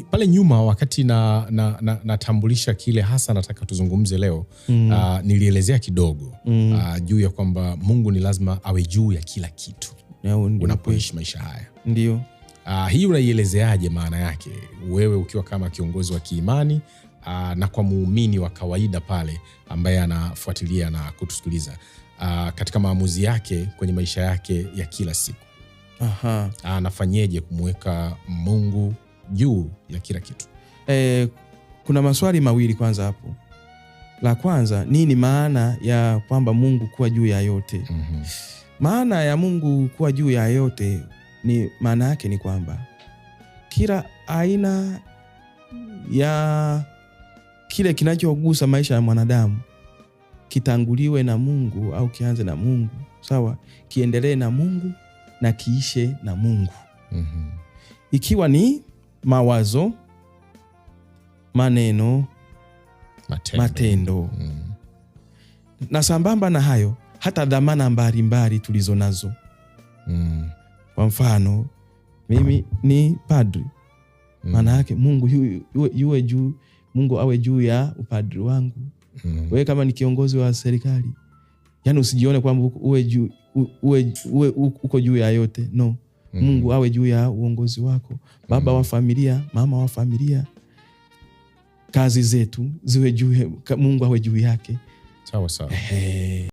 Pale nyuma wakati natambulisha kile hasa nataka tuzungumze leo, nilielezea kidogo juu ya kwamba Mungu ni lazima awe juu ya kila kitu unapoishi maisha haya. Ndio. Hii unaielezeaje maana yake wewe ukiwa kama kiongozi wa kiimani na kwa muumini wa kawaida pale ambaye anafuatilia na kutusikiliza katika maamuzi yake kwenye maisha yake ya kila siku? Anafanyeje kumweka Mungu juu ya kila kitu? Kuna maswali mawili kwanza hapo. La kwanza, nini maana ya kwamba Mungu kuwa juu ya yote? Maana ya Mungu kuwa juu ya yote ni maana yake ni kwamba kila aina ya kile kinachogusa maisha ya mwanadamu kitanguliwe na Mungu au kianze na Mungu, sawa? Kiendelee na Mungu na kiishe na Mungu. Ikiwa ni mawazo, maneno, matendo. Na sambamba na hayo hata dhamana mbalimbali tulizo nazo. Kwa mfano, mimi ni padri. Maana yake Mungu yue juu, Mungu awe juu ya upadri wangu. Wewe kama ni kiongozi wa serikali, yani usijione kwamba uko juu ya yote. No. Mungu awe juu ya uongozi wako. Baba wa familia, mama wa familia, kazi zetu ziwe juu, Mungu awe juu yake. Sawa sawa.